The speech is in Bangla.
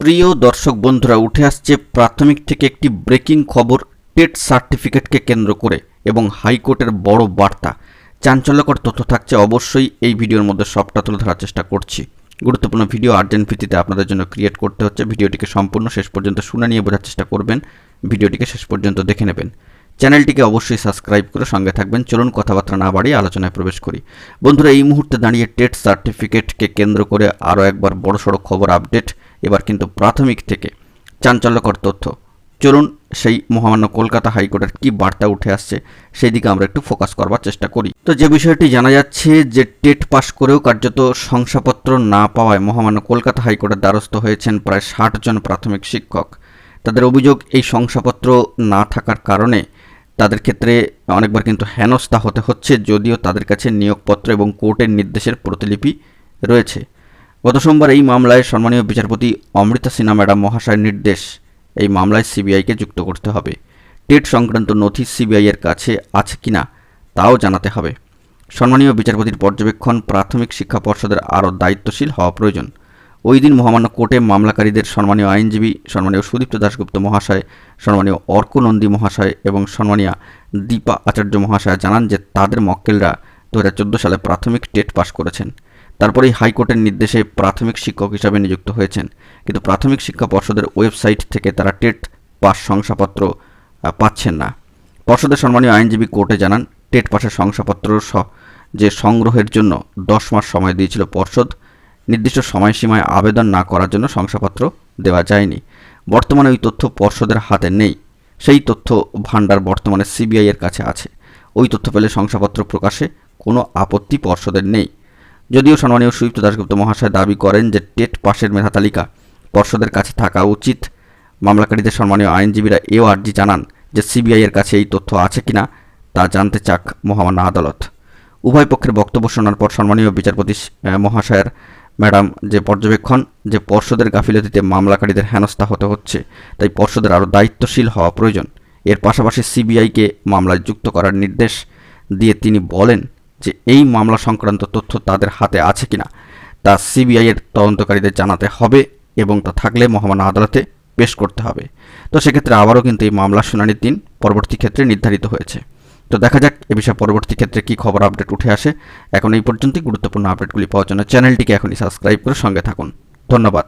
প্রিয় দর্শক বন্ধুরা, উঠে আসছে প্রাথমিক থেকে একটি ব্রেকিং খবর টেট সার্টিফিকেটকে কেন্দ্র করে এবং হাইকোর্টের বড় বার্তা। চাঞ্চল্যকর তথ্য থাকছে, অবশ্যই এই ভিডিওর মধ্যে সবটা তুলে ধরার চেষ্টা করছি। গুরুত্বপূর্ণ ভিডিও আর্জেন্ট ভিত্তিতে আপনাদের জন্য ক্রিয়েট করতে হচ্ছে। ভিডিওটিকে সম্পূর্ণ শেষ পর্যন্ত শুনে নিয়ে বোঝার চেষ্টা করবেন, ভিডিওটিকে শেষ পর্যন্ত দেখে নেবেন। চ্যানেলটিকে অবশ্যই সাবস্ক্রাইব করে সঙ্গে থাকবেন। চলুন কথাবার্তা না বাড়িয়ে আলোচনায় প্রবেশ করি। বন্ধুরা, এই মুহূর্তে দাঁড়িয়ে টেট সার্টিফিকেটকে কেন্দ্র করে আরও একবার বড়সড় খবর আপডেট। এবার কিন্তু প্রাথমিক থেকে চাঞ্চল্যকর তথ্য। চলুন সেই মহামান্য কলকাতা হাইকোর্টের কি বার্তা উঠে আসছে সেই দিকে আমরা একটু ফোকাস করবার চেষ্টা করি। তো যে বিষয়টি জানা যাচ্ছে যে টেট পাশ করেও কার্যত শংসাপত্র না পাওয়ায় মহামান্য কলকাতা হাইকোর্টের দ্বারস্থ হয়েছেন প্রায় ৬০ জন প্রাথমিক শিক্ষক। তাদের অভিযোগ, এই শংসাপত্র না থাকার কারণে তাদের ক্ষেত্রে অনেকবার কিন্তু হেনস্থা হতে হচ্ছে, যদিও তাদের কাছে নিয়োগপত্র এবং কোর্টের নির্দেশের প্রতিলিপি রয়েছে। গত সোমবার এই মামলায় সম্মানীয় বিচারপতি অমৃতা সিনহা ম্যাডাম মহাশয়ের নির্দেশ, এই মামলায় সিবিআইকে যুক্ত করতে হবে। টেট সংক্রান্ত নথি সিবিআইয়ের কাছে আছে কিনা তাও জানাতে হবে। সম্মানীয় বিচারপতির পর্যবেক্ষণ, প্রাথমিক শিক্ষা পর্ষদের আরও দায়িত্বশীল হওয়া প্রয়োজন। ওই দিন মহামান্য কোর্টে মামলাকারীদের সম্মানীয় আইনজীবী সম্মানীয় সুদীপ্ত দাশগুপ্ত মহাশয়, সম্মানীয় অর্ক নন্দী মহাশয় এবং সম্মানীয় দীপা আচার্য মহাশয় জানান যে তাদের মক্কেলরা 2014 সালে প্রাথমিক টেট পাশ করেছেন। তারপরেই হাইকোর্টের নির্দেশে প্রাথমিক শিক্ষক হিসাবে নিযুক্ত হয়েছেন, কিন্তু প্রাথমিক শিক্ষা পর্ষদের ওয়েবসাইট থেকে তারা টেট পাস শংসাপত্র পাচ্ছেন না। পর্ষদের সম্মানীয় আইনজীবী কোর্টে জানান, টেট পাসের শংসাপত্র যে সংগ্রহের জন্য 10 মাস সময় দিয়েছিল পর্ষদ, নির্দিষ্ট সময়সীমায় আবেদন না করার জন্য শংসাপত্র দেওয়া যায়নি। বর্তমানে ওই তথ্য পর্ষদের হাতে নেই। সেই তথ্য ভাণ্ডার বর্তমানে সিবিআই এর কাছে আছে। ওই তথ্য পেলে শংসাপত্র প্রকাশে কোনো আপত্তি পর্ষদের নেই। যদিও সম্মানীয় সুদীপ্ত দাশগুপ্ত মহাশয় দাবি করেন যে টেট পাশের মেধা তালিকা পর্ষদের কাছে থাকা উচিত। মামলাকারীদের সম্মানীয় আইনজীবীরা এও আর্জি জানান যে সিবিআই এর কাছে এই তথ্য আছে কিনা তা জানতে চাক মহামান্য আদালত। উভয় পক্ষের বক্তব্য শোনার পর সম্মানীয় বিচারপতি মহাশয়ের ম্যাডাম যে পর্যবেক্ষণ, যে পর্ষদের গাফিলতিতে মামলাকারীদের হেনস্থা হতে হচ্ছে, তাই পর্ষদের আরও দায়িত্বশীল হওয়া প্রয়োজন। এর পাশাপাশি সিবিআইকে মামলায় যুক্ত করার নির্দেশ দিয়ে তিনি বলেন যে এই মামলা সংক্রান্ত তথ্য তাদের হাতে আছে কিনা তা সিবিআই এর তদন্তকারীদের জানাতে হবে এবং তা থাকলে মহামান্য আদালতে পেশ করতে হবে। তো সেক্ষেত্রে আবারও কিন্তু এই মামলার শুনানির দিন পরবর্তী ক্ষেত্রে নির্ধারিত হয়েছে। তো দেখা যাক এ বিষয়ে পরবর্তী ক্ষেত্রে কী খবর আপডেট উঠে আসে। এখন এই পর্যন্তই। গুরুত্বপূর্ণ আপডেটগুলি পাওয়ার জন্য চ্যানেলটিকে এখনই সাবস্ক্রাইব করে সঙ্গে থাকুন। ধন্যবাদ।